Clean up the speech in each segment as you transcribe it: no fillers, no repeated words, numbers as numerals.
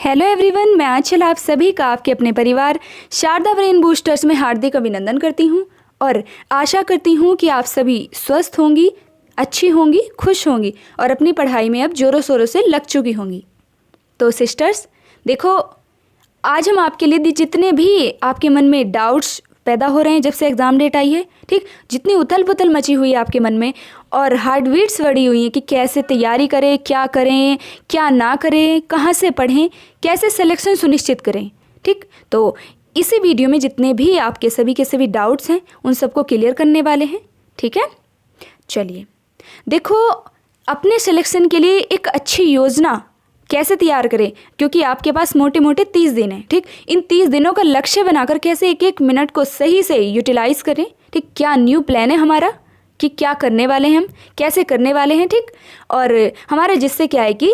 Hello everyone, मैं आंचल आप सभी का आपके अपने परिवार शारदा ब्रेन बूस्टर्स में हार्दिक अभिनंदन करती हूँ और आशा करती हूँ कि आप सभी स्वस्थ होंगी, अच्छी होंगी, खुश होंगी और अपनी पढ़ाई में अब जोरों शोरों से लग चुकी होंगी। तो सिस्टर्स देखो, आज हम आपके लिए जितने भी आपके मन में डाउट्स पैदा हो रहे हैं जब से एग्ज़ाम डेट आई है, ठीक, जितनी उथल पुथल मची हुई है आपके मन में और हार्ट बीट्स बढ़ी हुई हैं कि कैसे तैयारी करें, क्या ना करें, कहाँ से पढ़ें, कैसे सिलेक्शन सुनिश्चित करें, ठीक। तो इसी वीडियो में जितने भी आपके सभी के सभी डाउट्स हैं उन सबको क्लियर करने वाले हैं, ठीक है। चलिए देखो, अपने सिलेक्शन के लिए एक अच्छी योजना कैसे तैयार करें, क्योंकि आपके पास मोटे मोटे 30 दिन हैं, ठीक। इन 30 दिनों का लक्ष्य बनाकर कैसे एक एक मिनट को सही से यूटिलाइज करें, ठीक। क्या न्यू प्लान है हमारा कि क्या करने वाले हैं हम, कैसे करने वाले हैं, ठीक। और हमारा जिससे क्या है कि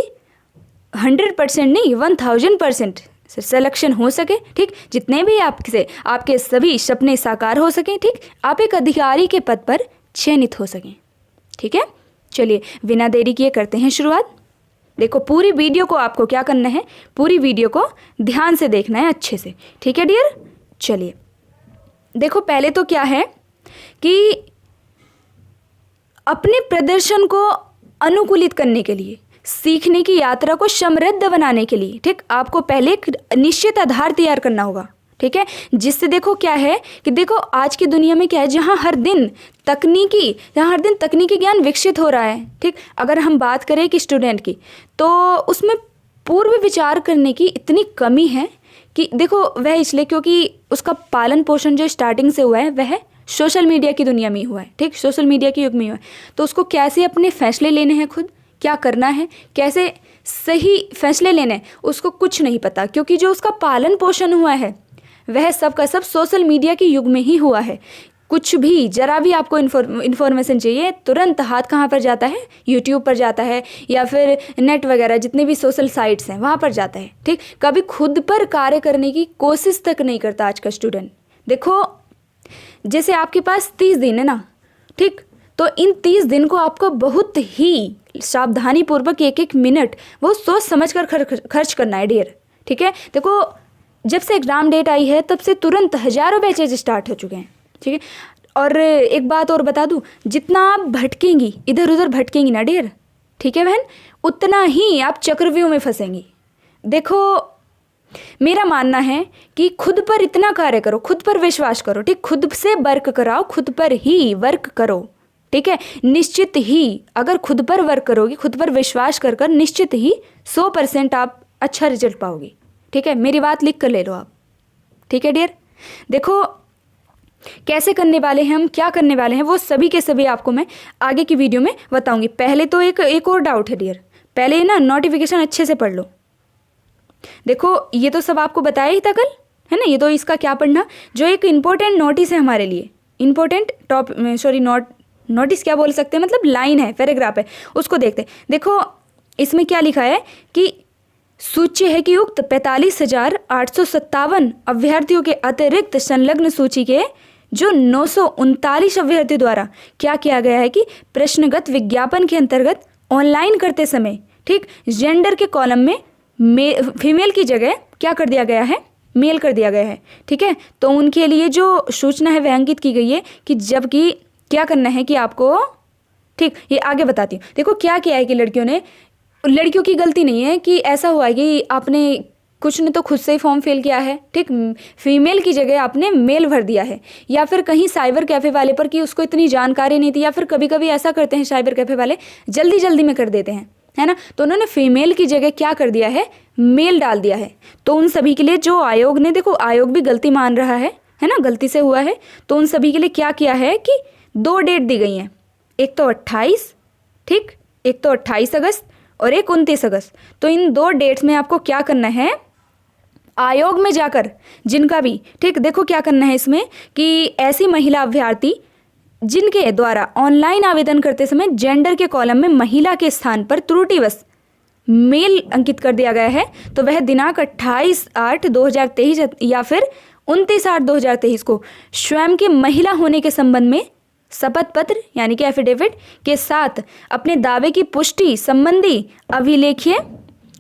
100% नहीं 1000% सिलेक्शन हो सके, ठीक। जितने भी आपके सभी सपने साकार हो सकें, ठीक। आप एक अधिकारी के पद पर चयनित हो सकें, ठीक है। चलिए बिना देरी किए करते हैं शुरुआत। देखो, पूरी वीडियो को आपको क्या करना है, पूरी वीडियो को ध्यान से देखना है अच्छे से, ठीक है डियर। चलिए देखो, पहले तो क्या है कि अपने प्रदर्शन को अनुकूलित करने के लिए, सीखने की यात्रा को समृद्ध बनाने के लिए, ठीक, आपको पहले एक निश्चित आधार तैयार करना होगा, ठीक है। जिससे देखो क्या है कि देखो आज की दुनिया में क्या है, जहाँ हर दिन तकनीकी ज्ञान विकसित हो रहा है, ठीक। अगर हम बात करें कि स्टूडेंट की, तो उसमें पूर्व विचार करने की इतनी कमी है कि देखो वह इसलिए क्योंकि उसका पालन पोषण जो स्टार्टिंग से हुआ है वह सोशल मीडिया की दुनिया में हुआ है, ठीक, सोशल मीडिया के युग में हुआ है। तो उसको कैसे अपने फैसले लेने हैं, खुद क्या करना है, कैसे सही फैसले लेने हैं, उसको कुछ नहीं पता, क्योंकि जो उसका पालन पोषण हुआ है वह सब का सब सोशल मीडिया के युग में ही हुआ है। कुछ भी जरा भी आपको इन्फॉर्मेशन चाहिए, तुरंत हाथ कहाँ पर जाता है, यूट्यूब पर जाता है या फिर नेट वगैरह जितने भी सोशल साइट्स हैं वहाँ पर जाता है, ठीक। कभी खुद पर कार्य करने की कोशिश तक नहीं करता आज का स्टूडेंट। देखो जैसे आपके पास 30 दिन है ना, ठीक, तो इन 30 दिन को आपको बहुत ही सावधानी पूर्वक एक एक मिनट वो सोच समझ कर खर्च करना है डियर, ठीक है। देखो जब से एग्ज़ाम डेट आई है तब से तुरंत हज़ारों बैचेज स्टार्ट हो चुके हैं, ठीक है। और एक बात और बता दूं, जितना आप भटकेंगी, इधर उधर भटकेंगी ना डियर, ठीक है बहन, उतना ही आप चक्रव्यूह में फंसेंगी। देखो मेरा मानना है कि खुद पर इतना कार्य करो, खुद पर विश्वास करो, ठीक, खुद से वर्क कराओ, खुद पर ही वर्क करो, ठीक है। निश्चित ही अगर खुद पर वर्क करोगी, खुद पर विश्वास कर निश्चित ही 100% आप अच्छा रिजल्ट पाओगी, ठीक है। मेरी बात लिख कर ले लो आप, ठीक है डियर। देखो कैसे करने वाले हैं हम, क्या करने वाले हैं, वो सभी के सभी आपको मैं आगे की वीडियो में बताऊंगी। पहले तो एक और डाउट है डियर, पहले ना नोटिफिकेशन अच्छे से पढ़ लो। देखो ये तो सब आपको बताया ही था कल, है ना, ये तो इसका क्या पढ़ना, जो एक इम्पोर्टेंट नोटिस है हमारे लिए, इम्पोर्टेंट नोटिस क्या बोल सकते हैं, मतलब लाइन है, पैराग्राफ है, उसको देखते हैं। देखो इसमें क्या लिखा है कि सूची है कि उक्त 45,857 अभ्यर्थियों के अतिरिक्त संलग्न सूची के जो 939 अभ्यर्थियों द्वारा क्या किया गया है कि प्रश्नगत विज्ञापन के अंतर्गत ऑनलाइन करते समय, ठीक, जेंडर के कॉलम में फीमेल की जगह क्या कर दिया गया है, मेल कर दिया गया है, ठीक है। तो उनके लिए जो सूचना है वह अंकित की गई है कि जबकि क्या करना है कि आपको, ठीक, ये आगे बताती हूँ। देखो क्या किया है कि लड़कियों की गलती नहीं है कि ऐसा हुआ है कि आपने कुछ ने तो खुद से ही फॉर्म फिल किया है, ठीक, फीमेल की जगह आपने मेल भर दिया है, या फिर कहीं साइबर कैफ़े वाले पर कि उसको इतनी जानकारी नहीं थी, या फिर कभी कभी ऐसा करते हैं साइबर कैफ़े वाले जल्दी में कर देते हैं, है ना। तो उन्होंने फीमेल की जगह क्या कर दिया है, मेल डाल दिया है। तो उन सभी के लिए जो आयोग ने, देखो आयोग भी गलती मान रहा है ना, गलती से हुआ है, तो उन सभी के लिए क्या किया है कि 2 डेट दी गई हैं, एक तो 28, ठीक, एक तो 28 अगस्त और एक 29 अगस्त। तो इन 2 डेट्स में आपको क्या करना है, आयोग में जाकर जिनका भी, ठीक, देखो क्या करना है इसमें कि ऐसी महिला अभ्यर्थी जिनके द्वारा ऑनलाइन आवेदन करते समय जेंडर के कॉलम में महिला के स्थान पर त्रुटिवश मेल अंकित कर दिया गया है, तो वह दिनांक 28/8/2023 या फिर 29/8/2023 को स्वयं की महिला होने के संबंध में शपथ पत्र यानी कि एफिडेविट के साथ अपने दावे की पुष्टि संबंधी अभिलेखीय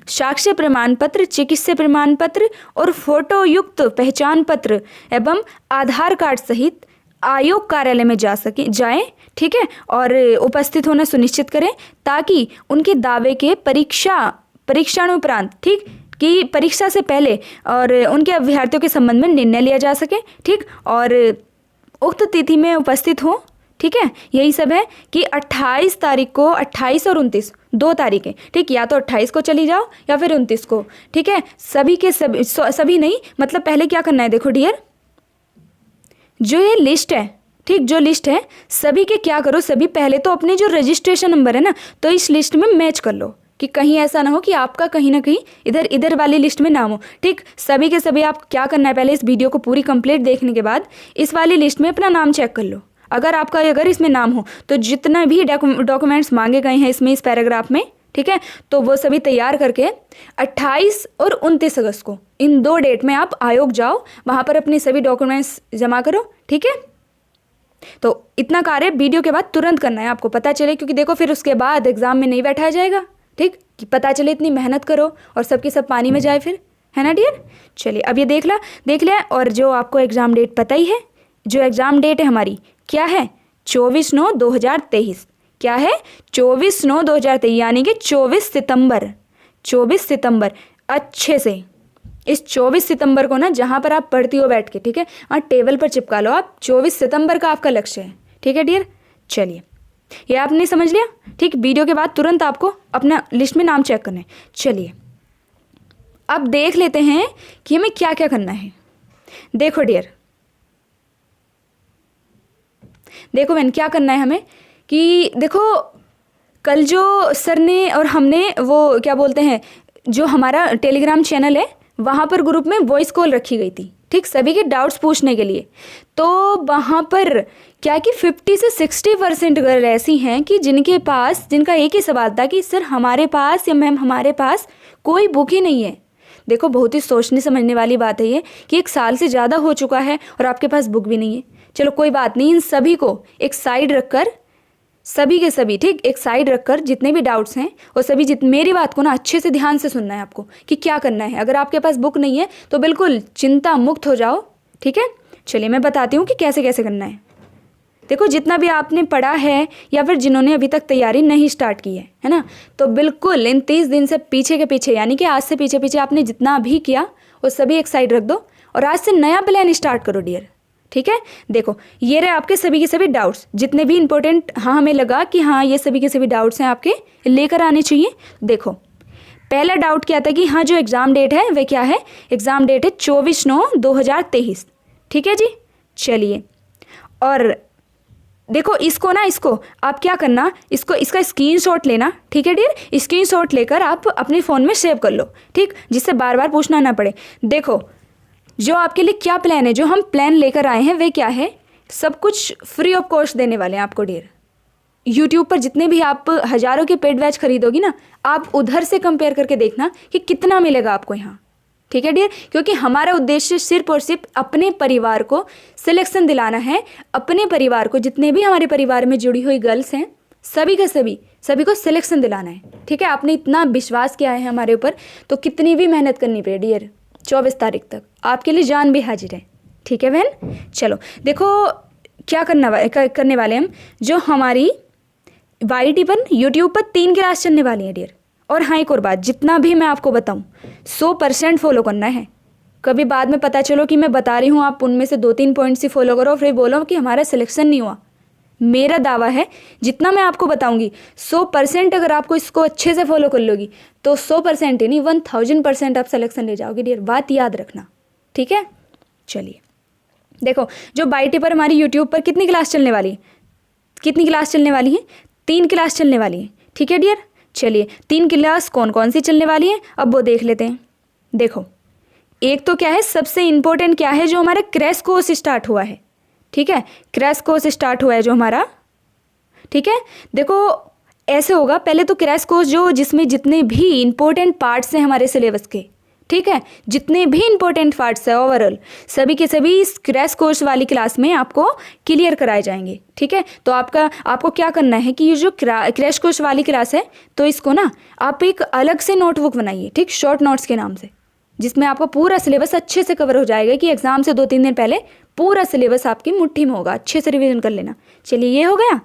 साक्ष्य प्रमाण पत्र, चिकित्सा प्रमाण पत्र और फोटो युक्त पहचान पत्र एवं आधार कार्ड सहित आयोग कार्यालय में जाएं, ठीक है, और उपस्थित होना सुनिश्चित करें ताकि उनके दावे के परीक्षानुपरांत, ठीक, कि परीक्षा से पहले और उनके अभ्यर्थियों के संबंध में निर्णय लिया जा सके, ठीक, और उक्त तिथि में उपस्थित हो, ठीक है। यही सब है कि 28 तारीख को, 28 और 29 2 तारीखें, ठीक, या तो 28 को चली जाओ या फिर 29 को, ठीक है। सभी के सभी नहीं, मतलब पहले क्या करना है, देखो डियर, जो ये लिस्ट है, ठीक, जो लिस्ट है सभी के क्या करो, सभी पहले तो अपने जो रजिस्ट्रेशन नंबर है ना, तो इस लिस्ट में मैच कर लो कि कहीं ऐसा ना हो कि आपका कहीं ना कहीं इधर वाली लिस्ट में नाम हो, ठीक। सभी के सभी आप क्या करना है, पहले इस वीडियो को पूरी कंप्लीट देखने के बाद इस वाली लिस्ट में अपना नाम चेक कर लो। अगर इसमें नाम हो तो जितना भी डॉक्यूमेंट्स मांगे गए हैं इसमें, इस पैराग्राफ में, ठीक है, तो वो सभी तैयार करके 28 और 29 अगस्त को, इन 2 डेट में आप आयोग जाओ, वहाँ पर अपने सभी डॉक्यूमेंट्स जमा करो, ठीक है। तो इतना कार्य वीडियो के बाद तुरंत करना है, आपको पता चले, क्योंकि देखो फिर उसके बाद एग्जाम में नहीं बैठाया जाएगा, ठीक, कि पता चले इतनी मेहनत करो और सबके सब पानी में जाए फिर, है ना डियर। चलिए अब ये देख लिया, और जो आपको एग्ज़ाम डेट पता ही है, जो एग्ज़ाम डेट है हमारी क्या है, 24/9/2023, क्या है, 24/9/2023, यानी कि 24 सितंबर। अच्छे से इस 24 सितंबर को ना, जहाँ पर आप पढ़ती हो बैठ के, ठीक है, और टेबल पर चिपका लो आप, 24 सितंबर का आपका लक्ष्य है, ठीक है डियर। चलिए ये आपने समझ लिया, ठीक। वीडियो के बाद तुरंत आपको अपना लिस्ट में नाम चेक करना है। चलिए अब देख लेते हैं कि हमें क्या क्या करना है। देखो डियर, देखो बहन, क्या करना है हमें कि देखो, कल जो सर ने और हमने वो क्या बोलते हैं, जो हमारा टेलीग्राम चैनल है वहाँ पर ग्रुप में वॉइस कॉल रखी गई थी, ठीक, सभी के डाउट्स पूछने के लिए। तो वहाँ पर क्या कि 50 से 60% गर्ल ऐसी हैं कि जिनका एक ही सवाल था कि सर हमारे पास या मैम हमारे पास कोई बुक ही नहीं है। देखो बहुत ही सोचने समझने वाली बात है ये कि 1 साल से ज़्यादा हो चुका है और आपके पास बुक भी नहीं है। चलो कोई बात नहीं, इन सभी को एक साइड रखकर, सभी के सभी, ठीक, एक साइड रखकर जितने भी डाउट्स हैं वो सभी मेरी बात को ना अच्छे से ध्यान से सुनना है आपको कि क्या करना है। अगर आपके पास बुक नहीं है तो बिल्कुल चिंता मुक्त हो जाओ, ठीक है। चलिए मैं बताती हूँ कि कैसे कैसे करना है। देखो जितना भी आपने पढ़ा है या फिर जिन्होंने अभी तक तैयारी नहीं स्टार्ट की है ना, तो बिल्कुल इन 30 दिन से पीछे के पीछे, यानी कि आज से पीछे पीछे आपने जितना भी किया वो सभी एक साइड रख दो और आज से नया प्लान स्टार्ट करो डियर, ठीक है। देखो ये रहे आपके सभी के सभी डाउट्स, जितने भी इंपॉर्टेंट, हाँ हमें लगा कि हाँ ये सभी के सभी डाउट्स हैं आपके, लेकर आने चाहिए। देखो पहला डाउट क्या था कि हाँ जो एग्ज़ाम डेट है वह क्या है, एग्ज़ाम डेट है 24/9/2023, ठीक है जी। चलिए और देखो इसको आप क्या करना, इसका स्क्रीनशॉट लेना, ठीक है डियर। स्क्रीनशॉट लेकर आप अपने फ़ोन में सेव कर लो, ठीक, जिससे बार बार पूछना ना पड़े। देखो जो आपके लिए क्या प्लान है, जो हम प्लान लेकर आए हैं वे क्या है, सब कुछ फ्री ऑफ कॉस्ट देने वाले हैं आपको डियर। यूट्यूब पर जितने भी आप हज़ारों के पेड बैच खरीदोगी ना, आप उधर से कंपेयर करके देखना कि कितना मिलेगा आपको यहाँ, ठीक है डियर। क्योंकि हमारा उद्देश्य सिर्फ और सिर्फ अपने परिवार को सिलेक्शन दिलाना है, अपने परिवार को, जितने भी हमारे परिवार में जुड़ी हुई गर्ल्स हैं सभी का सभी को सिलेक्शन दिलाना है, ठीक है। आपने इतना विश्वास किया है हमारे ऊपर, तो कितनी भी मेहनत करनी पड़े डियर, 24 तारीख तक आपके लिए जान भी हाजिर है, ठीक है बहन। चलो देखो क्या करने वाले हम, जो हमारी YT पर यूट्यूब पर 3 क्लास चलने वाली है डियर। और हाँ एक और बात, जितना भी मैं आपको बताऊँ 100% फॉलो करना है। कभी बाद में पता चलो कि मैं बता रही हूँ आप उनमें से 2-3 पॉइंट्स ही फॉलो करो फिर बोलो कि हमारा सिलेक्शन नहीं हुआ। मेरा दावा है जितना मैं आपको बताऊंगी 100% अगर आपको इसको अच्छे से फॉलो कर लोगी तो 100% ही नहीं 1000% आप सिलेक्शन ले जाओगे डियर, बात याद रखना, ठीक है। चलिए देखो जो YT पर हमारी यूट्यूब पर कितनी क्लास चलने वाली है, 3 क्लास चलने वाली है, ठीक है डियर। चलिए 3 क्लास कौन कौन सी चलने वाली है अब वो देख लेते हैं। देखो एक तो क्या है, सबसे इम्पोर्टेंट क्या है, जो हमारा क्रैश कोर्स स्टार्ट हुआ है, ठीक है, क्रैश कोर्स स्टार्ट हुआ है जो हमारा, ठीक है। देखो ऐसे होगा, पहले तो क्रैश कोर्स जो जिसमें जितने भी इंपॉर्टेंट पार्ट्स हैं हमारे सिलेबस के, ठीक है। जितने भी इंपॉर्टेंट पार्ट्स है ओवरऑल सभी के सभी इस क्रैश कोर्स वाली क्लास में आपको क्लियर कराए जाएंगे, ठीक है। तो आपको क्या करना है कि ये जो क्रैश कोर्स वाली क्लास है तो इसको ना आप एक अलग से नोटबुक बनाइए, ठीक, शॉर्ट नोट्स के नाम से, जिसमें आपका पूरा सिलेबस अच्छे से कवर हो जाएगा कि एग्जाम से 2-3 दिन पहले पूरा सिलेबस आपकी मुट्ठी में होगा, अच्छे से रिवीजन कर लेना। चलिए ये हो गया,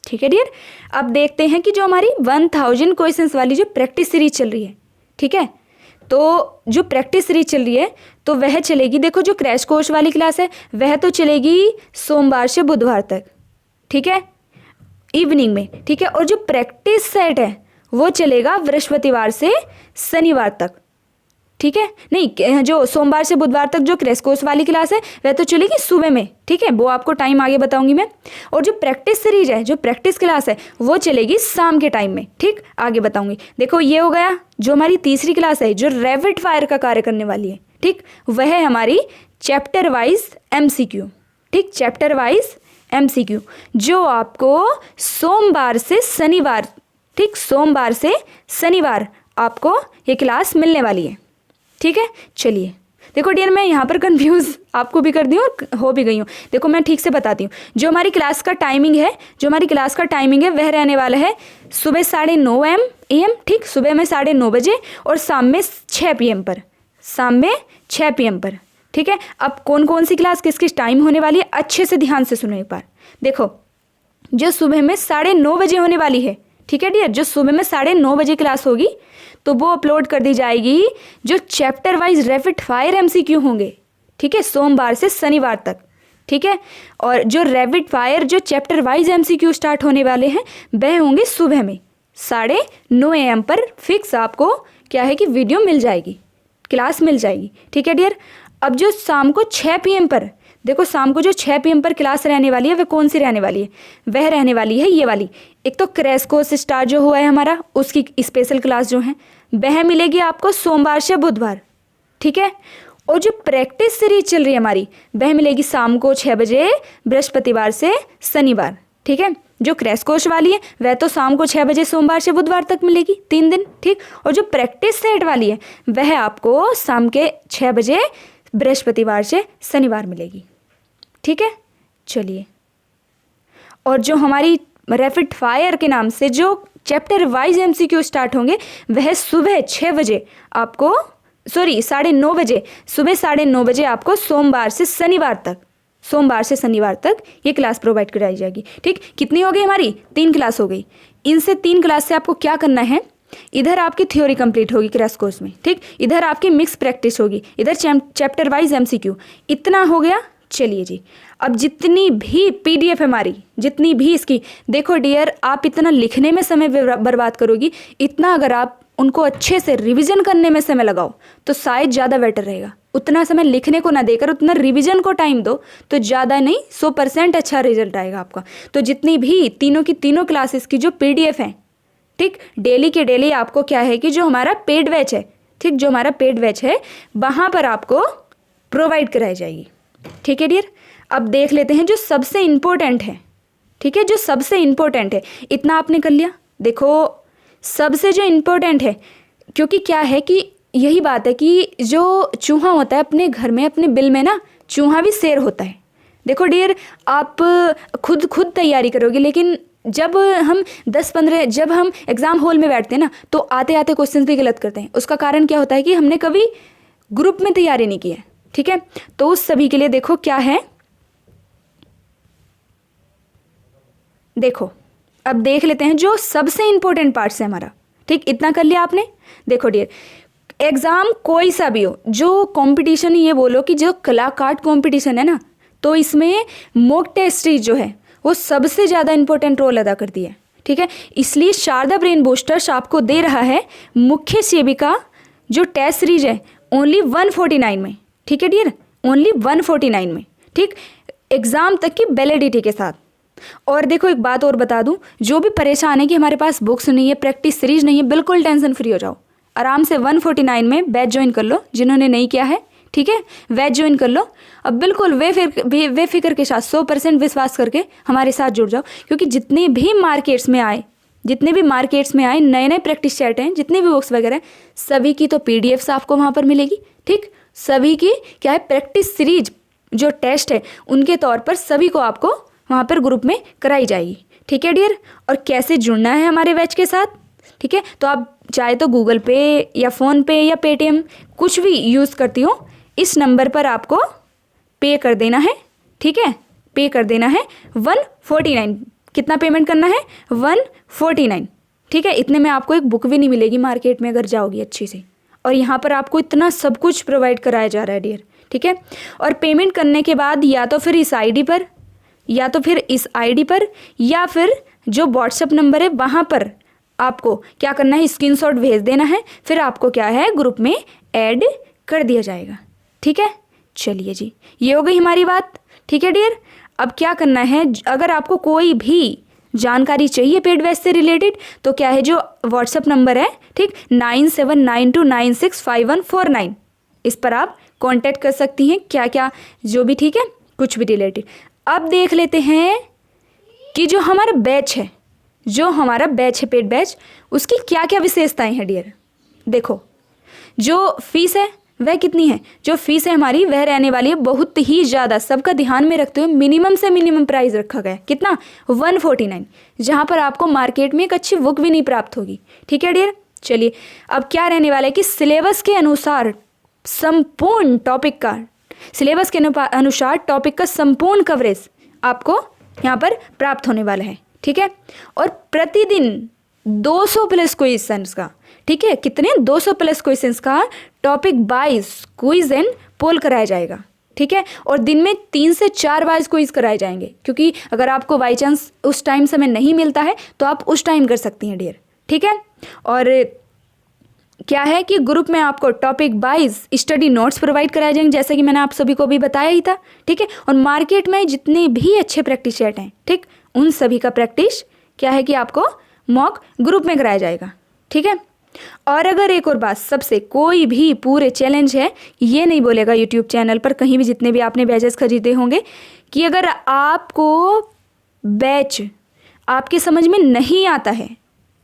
ठीक है डियर। अब देखते हैं कि जो हमारी 1000 क्वेश्चंस वाली जो प्रैक्टिस सीरीज चल रही है, ठीक है, तो जो प्रैक्टिस सीरीज चल रही है तो वह चलेगी, देखो जो क्रैश कोर्स वाली क्लास है वह तो चलेगी सोमवार से बुधवार तक, ठीक है, इवनिंग में, ठीक है। और जो प्रैक्टिस सेट है वो चलेगा बृहस्पतिवार से शनिवार तक, ठीक है। नहीं, जो सोमवार से बुधवार तक जो क्रैश कोर्स वाली क्लास है वह तो चलेगी सुबह में, ठीक है, वो आपको टाइम आगे बताऊंगी मैं। और जो प्रैक्टिस सीरीज है, जो प्रैक्टिस क्लास है वो चलेगी शाम के टाइम में, ठीक, आगे बताऊंगी। देखो ये हो गया जो हमारी तीसरी क्लास है जो रैपिड फायर का कार्य करने वाली है, ठीक, वह है हमारी चैप्टर वाइज MCQ, ठीक, चैप्टर वाइज MCQ जो आपको सोमवार से शनिवार, ठीक, सोमवार से शनिवार आपको ये क्लास मिलने वाली है, ठीक है। चलिए देखो डियर, मैं यहाँ पर कंफ्यूज आपको भी कर दी हूँ, हो भी गई हूँ। देखो मैं ठीक से बताती हूँ, जो हमारी क्लास का टाइमिंग है वह रहने वाला है सुबह 9:30 AM, ठीक, सुबह में 9:30 बजे और शाम में 6 PM पर, शाम में 6 PM पर, ठीक है। अब कौन कौन सी क्लास किस किस टाइम होने वाली है अच्छे से ध्यान से सुनो एक बार। देखो जो सुबह में 9:30 बजे होने वाली है, ठीक है डियर, जो सुबह में 9:30 बजे क्लास होगी तो वो अपलोड कर दी जाएगी जो chapter wise rapid fire MCQ होंगे, ठीक है, सोमवार से शनिवार तक, ठीक है। और जो रैपिड फायर जो चैप्टर वाइज MCQ स्टार्ट होने वाले हैं वह होंगे सुबह में 9:30 AM पर, फिक्स आपको क्या है कि वीडियो मिल जाएगी, क्लास मिल जाएगी, ठीक है डियर। अब जो शाम को 6 PM पर, देखो शाम को जो 6 PM पर क्लास रहने वाली है वह कौन सी रहने वाली है, वह रहने वाली है ये वाली, एक तो क्रैश कोर्स स्टार्ट जो हुआ है हमारा उसकी स्पेशल क्लास जो है वह मिलेगी आपको सोमवार से बुधवार, ठीक है। और जो प्रैक्टिस सीरीज चल रही है हमारी वह मिलेगी शाम को 6 बजे बृहस्पतिवार से शनिवार, ठीक है। जो क्रैश कोर्स वाली है वह तो शाम को 6 बजे सोमवार से बुधवार तक मिलेगी, 3 दिन, ठीक। और जो प्रैक्टिस सेट वाली है वह आपको शाम के 6 बजे बृहस्पतिवार से शनिवार मिलेगी, ठीक है। चलिए, और जो हमारी रैपिड फायर के नाम से जो चैप्टर वाइज MCQ स्टार्ट होंगे वह सुबह 6 बजे आपको, सॉरी 9:30 बजे, सुबह 9:30 बजे आपको सोमवार से शनिवार तक ये क्लास प्रोवाइड कराई जाएगी, ठीक। कितनी हो गई हमारी, 3 क्लास हो गई। इनसे 3 क्लास से आपको क्या करना है, इधर आपकी थ्योरी कंप्लीट होगी क्रैश कोर्स में, ठीक, इधर आपकी मिक्स प्रैक्टिस होगी, इधर चैप्टर वाइज MCQ, इतना हो गया। चलिए जी, अब जितनी भी PDF है हमारी, जितनी भी इसकी, देखो डियर आप इतना लिखने में समय बर्बाद करोगी, इतना अगर आप उनको अच्छे से रिवीजन करने में समय लगाओ तो शायद ज़्यादा बेटर रहेगा। उतना समय लिखने को ना देकर उतना रिवीजन को टाइम दो तो ज़्यादा नहीं 100% अच्छा रिजल्ट आएगा आपका। तो जितनी भी तीनों की तीनों क्लासेस की जो PDF हैं, ठीक, डेली के डेली आपको क्या है कि जो हमारा पेड बैच है, ठीक, जो हमारा पेड बैच है वहाँ पर आपको प्रोवाइड कराई जाएगी, ठीक है डियर। अब देख लेते हैं जो सबसे इम्पोर्टेंट है, ठीक है, जो सबसे इम्पोर्टेंट है, इतना आपने कर लिया। देखो सबसे जो इम्पोर्टेंट है, क्योंकि क्या है कि यही बात है कि जो चूहा होता है अपने घर में, अपने बिल में ना चूहा भी शेर होता है। देखो डियर आप खुद तैयारी करोगे, लेकिन जब हम 10-15 जब हम एग्ज़ाम हॉल में बैठते हैं ना तो आते आते क्वेश्चन भी गलत करते हैं। उसका कारण क्या होता है कि हमने कभी ग्रुप में तैयारी नहीं की है, ठीक है। तो उस सभी के लिए देखो क्या है, देखो अब देख लेते हैं जो सबसे इंपॉर्टेंट पार्ट्स है हमारा, ठीक, इतना कर लिया आपने। देखो डियर एग्ज़ाम कोई सा भी हो, जो कंपटीशन, ये बोलो कि जो कलाकार्ड कंपटीशन है ना, तो इसमें मॉक टेस्ट सीरीज जो है वो सबसे ज़्यादा इंपॉर्टेंट रोल अदा करती है, ठीक है। इसलिए शारदा ब्रेन बूस्टर्स आपको दे रहा है मुख्य सेविका जो टेस्ट सीरीज है ओनली 149 में, ठीक है डियर, ओनली 149 में, ठीक, एग्ज़ाम तक की वैलिडिटी के साथ। और देखो एक बात और बता दूं, जो भी परेशान है कि हमारे पास बुक्स नहीं है, प्रैक्टिस सीरीज नहीं है, बिल्कुल टेंशन फ्री हो जाओ, आराम से 149 में बैच ज्वाइन कर लो जिन्होंने नहीं किया है, ठीक है, बैच ज्वाइन कर लो। अब बिल्कुल बेफिक्र के साथ 100% विश्वास करके हमारे साथ जुड़ जाओ, क्योंकि जितने भी मार्केट्स में आए जितने भी मार्केट्स में आए नए नए प्रैक्टिस सेट हैं, जितने भी बुक्स वगैरह हैं, सभी की तो पीडीएफ्स आपको वहाँ पर मिलेगी। ठीक, सभी की क्या है प्रैक्टिस सीरीज जो टेस्ट है उनके तौर पर सभी को आपको वहाँ पर ग्रुप में कराई जाएगी। ठीक है डियर, और कैसे जुड़ना है हमारे बैच के साथ, ठीक है, तो आप चाहे तो गूगल पे या फ़ोनपे या पेटीएम कुछ भी यूज़ करती हो, इस नंबर पर आपको पे कर देना है। ठीक है, पे कर देना है 149। कितना पेमेंट करना है? 149। ठीक है, इतने में आपको एक बुक भी नहीं मिलेगी मार्केट में अगर जाओगी अच्छी से, और यहाँ पर आपको इतना सब कुछ प्रोवाइड कराया जा रहा है डियर। ठीक है, और पेमेंट करने के बाद या तो फिर इस आईडी पर या फिर जो व्हाट्सएप नंबर है वहाँ पर आपको क्या करना है, स्क्रीनशॉट भेज देना है, फिर आपको क्या है ग्रुप में ऐड कर दिया जाएगा। ठीक है, चलिए जी, ये हो गई हमारी बात। ठीक है डियर, अब क्या करना है, अगर आपको कोई भी जानकारी चाहिए पेड बैच से रिलेटेड तो क्या है, जो व्हाट्सएप नंबर है ठीक 9792965149, इस पर आप कांटेक्ट कर सकती हैं, क्या क्या जो भी, ठीक है, कुछ भी रिलेटेड। अब देख लेते हैं कि जो हमारा बैच है पेड बैच, उसकी क्या क्या विशेषताएं हैं डियर। देखो, जो फीस है वह कितनी है, जो फीस है हमारी वह रहने वाली है बहुत ही ज़्यादा, सबका ध्यान में रखते हुए मिनिमम से मिनिमम प्राइस रखा गया है। कितना? 149, जहाँ पर आपको मार्केट में एक अच्छी बुक भी नहीं प्राप्त होगी। ठीक है डियर, चलिए अब क्या रहने वाला है कि सिलेबस के अनुसार संपूर्ण टॉपिक का संपूर्ण कवरेज आपको यहाँ पर प्राप्त होने वाला है। ठीक है, और प्रतिदिन 200 प्लस क्वेश्चंस का, ठीक है, कितने 200 प्लस क्वेश्चंस का topic wise quiz and pole कराया जाएगा। ठीक है, और दिन में 3 से 4 बार क्विज कराए जाएंगे, क्योंकि अगर आपको बाई चांस उस टाइम समय नहीं मिलता है तो आप उस टाइम कर सकती हैं डियर। ठीक है, और क्या है कि ग्रुप में आपको topic wise study notes provide कराए जाएंगे, जैसे कि मैंने आप सभी को भी बताया ही था। ठीक है, और मार्केट में जितने भी अच्छे प्रैक्टिस सेट हैं, ठीक, उन सभी का प्रैक्टिस क्या है कि आपको मॉक ग्रुप में कराया जाएगा। ठीक है, और अगर एक और बात, सबसे कोई भी पूरे चैलेंज है, ये नहीं बोलेगा यूट्यूब चैनल पर कहीं भी, जितने भी आपने बैचेस खरीदे होंगे, कि अगर आपको बैच आपके समझ में नहीं आता है,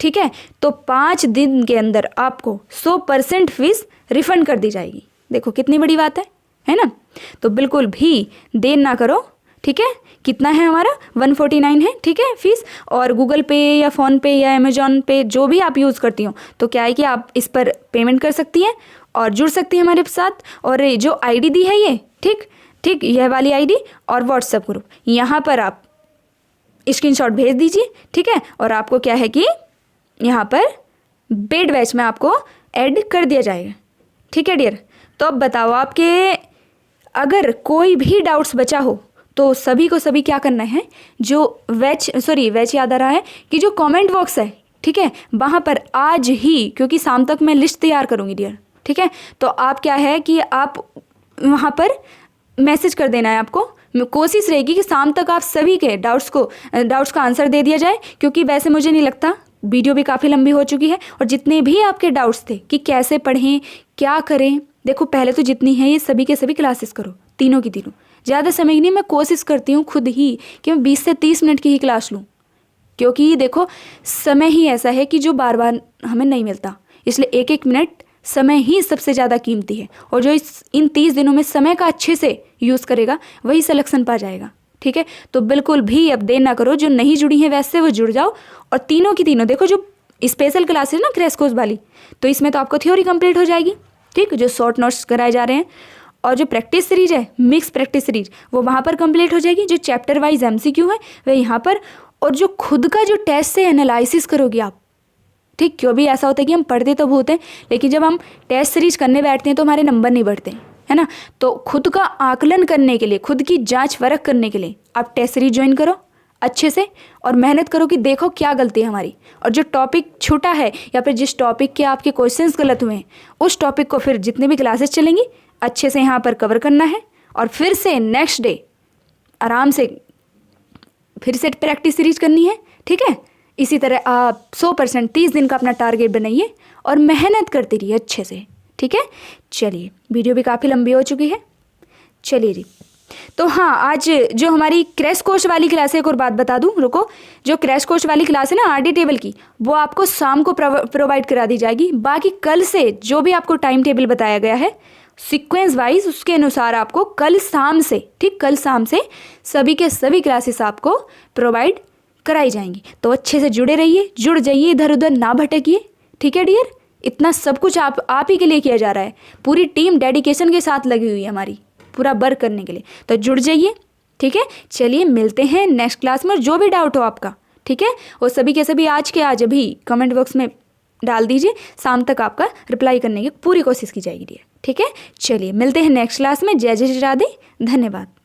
ठीक है, तो 5 दिन के अंदर आपको 100% फीस रिफंड कर दी जाएगी। देखो कितनी बड़ी बात है ना, तो बिल्कुल भी देर ना करो। ठीक है, कितना है हमारा 149 है। ठीक है, फीस, और गूगल पे या फ़ोन पे या अमेजॉन पे जो भी आप यूज़ करती हो, तो क्या है कि आप इस पर पेमेंट कर सकती हैं और जुड़ सकती हैं हमारे साथ। और जो आईडी दी है ये, ठीक, यह वाली आईडी और व्हाट्सएप ग्रुप, यहाँ पर आप स्क्रीनशॉट भेज दीजिए। ठीक है, और आपको क्या है कि यहाँ पर पेड बैच में आपको ऐड कर दिया जाएगा। ठीक है डियर, तो अब बताओ आपके अगर कोई भी डाउट्स बचा हो तो सभी को सभी क्या करना है, जो बैच याद आ रहा है कि जो कमेंट बॉक्स है, ठीक है, वहाँ पर आज ही, क्योंकि शाम तक मैं लिस्ट तैयार करूँगी डियर। ठीक है, तो आप क्या है कि आप वहाँ पर मैसेज कर देना है आपको। कोशिश रहेगी कि शाम तक आप सभी के डाउट्स का आंसर दे दिया जाए, क्योंकि वैसे मुझे नहीं लगता, वीडियो भी काफ़ी लंबी हो चुकी है, और जितने भी आपके डाउट्स थे कि कैसे पढ़ें क्या करें, देखो पहले तो जितनी है ये सभी के सभी क्लासेस करो, तीनों की तीनों। ज़्यादा समय नहीं, मैं कोशिश करती हूँ खुद ही कि मैं 20 से 30 मिनट की ही क्लास लूँ, क्योंकि देखो समय ही ऐसा है कि जो बार बार हमें नहीं मिलता, इसलिए एक एक मिनट समय ही सबसे ज़्यादा कीमती है, और जो इन 30 दिनों में समय का अच्छे से यूज़ करेगा वही सिलेक्शन पा जाएगा। ठीक है, तो बिल्कुल भी अब देर ना करो, जो नहीं जुड़ी हैं वैसे वो जुड़ जाओ। और तीनों की तीनों देखो, जो स्पेशल क्लासेस ना क्रैश कोर्स वाली, तो इसमें तो आपको थ्योरी कंप्लीट हो जाएगी। ठीक, जो शॉर्ट नोट्स कराए जा रहे हैं, और जो प्रैक्टिस सीरीज है, मिक्स प्रैक्टिस सीरीज, वो वहाँ पर कंप्लीट हो जाएगी। जो चैप्टर वाइज MCQ है वह यहाँ पर, और जो खुद का जो टेस्ट से एनालिसिस करोगी आप। ठीक, क्यों भी ऐसा होता है कि हम पढ़ते तो बहुत हैं, लेकिन जब हम टेस्ट सीरीज करने बैठते हैं तो हमारे नंबर नहीं बढ़ते, है ना। तो खुद का आकलन करने के लिए, खुद की जांच परख करने के लिए आप टेस्ट सीरीज ज्वाइन करो अच्छे से, और मेहनत करो कि देखो क्या गलती है हमारी, और जो टॉपिक छूटा है या फिर जिस टॉपिक के आपके क्वेश्चंस गलत हुए हैं, उस टॉपिक को फिर जितने भी क्लासेस चलेंगी अच्छे से यहाँ पर कवर करना है, और फिर से नेक्स्ट डे आराम से फिर से प्रैक्टिस सीरीज करनी है। ठीक है, इसी तरह आप 100% 30 दिन का अपना टारगेट बनाइए और मेहनत करती रहिए अच्छे से। ठीक है, चलिए वीडियो भी काफ़ी लंबी हो चुकी है, चलिए जी तो हाँ, आज जो हमारी क्रैश कोर्स वाली क्लास है, एक और बात बता दूं, रुको, जो क्रैश कोर्स वाली क्लास है ना आरडी टेबल की, वो आपको शाम को प्रोवाइड करा दी जाएगी। बाकी कल से जो भी आपको टाइम टेबल बताया गया है सीक्वेंस वाइज, उसके अनुसार आपको कल शाम से, ठीक, कल शाम से सभी के सभी क्लासेस आपको प्रोवाइड कराई जाएंगी। तो अच्छे से जुड़े रहिए, जुड़ जाइए, इधर उधर ना भटकिए, ठीक है डियर। इतना सब कुछ आप ही के लिए किया जा रहा है, पूरी टीम डेडिकेशन के साथ लगी हुई है हमारी पूरा वर्क करने के लिए। तो जुड़ जाइए, ठीक है। चलिए मिलते हैं नेक्स्ट क्लास में, और जो भी डाउट हो आपका, ठीक है, और सभी के सभी आज के आज अभी कमेंट बॉक्स में डाल दीजिए, शाम तक आपका रिप्लाई करने की पूरी कोशिश की जाएगी डियर, ठीक है। चलिए मिलते हैं नेक्स्ट क्लास में। जय जय श्री राधे, धन्यवाद।